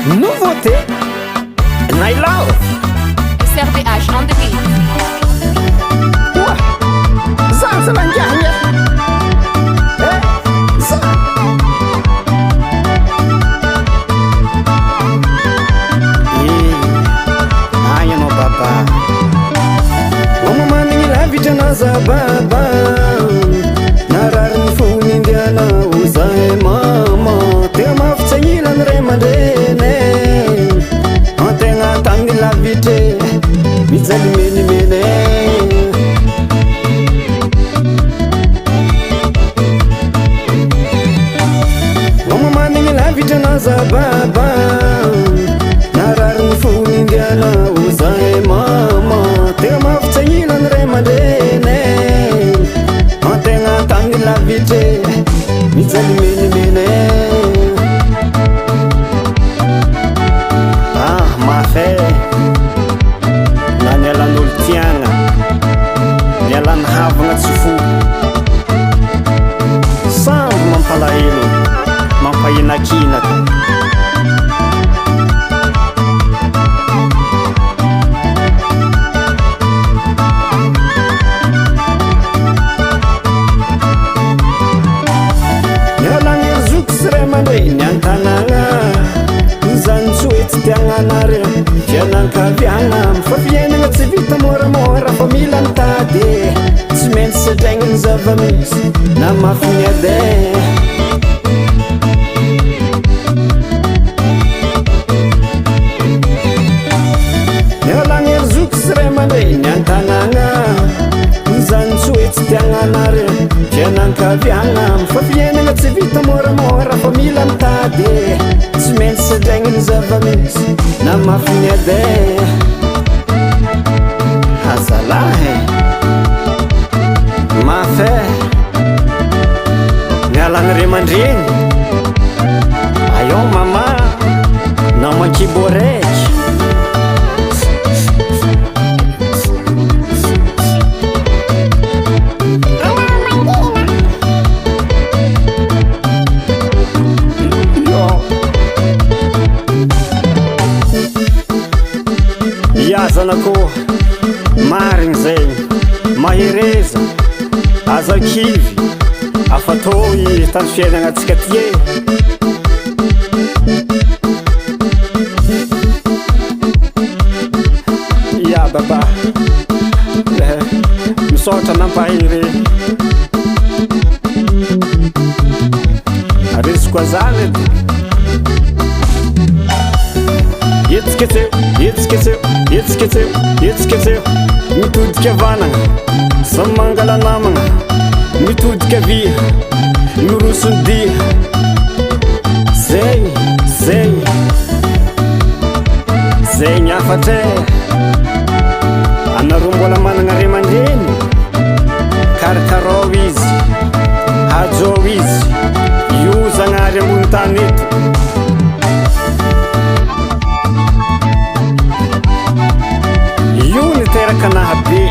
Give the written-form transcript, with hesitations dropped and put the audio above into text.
Nouveauté Night Love SRBH on the beat. Ouah, zany salangahagna za ay anao baba omamanigny lavitran'aza baba narariny fony indianao zahay mama tegna mafitsagnilany ray aman-dreny antegna tamin'ny lavitry mijaly menimene omamanigny lavitran'aza baba narariny fony indianao zahay mama tegna mafitsagnilany ray aman-dreny antegna tamin'ny lavitry mijaly menimene mafy na nialan'olo tiagna nialan'ny havagna tsy fo samby mampalahelo mampahinakinaky nialagny erzoko sy ray aman-dreny an-tanagna zany tsy hoe tsy tiagnanare fianankaviagna mifafiainagna tsy vita moramora fa mila mitady tsy maintsy sadraignany zava-misy na mafignyade nialagny erzoko sy ray aman-dreny an-tanagna zany tsy hoe tsy tiagnanare fianankaviagna mifafiainagna tsy vita moramora fa mila mitady tsy maintsy sadraignany zava-misy na mafignyade azalahy mafy mialagny ray aman-dreny ayo mama na mankibo raiky iazanako marigny zay mahereza azakivy afatoy tany fiainagna atsika ty ya baba misaotra nampahere ariziko azany etsiketseo mitodika vanagna samy mangala namagna mitodika via mirosony dia zay niafatre anareo mbola managna ray aman-dreny karakarao izy hajao izy io zagnary ambony tany eto io niteraka anaha be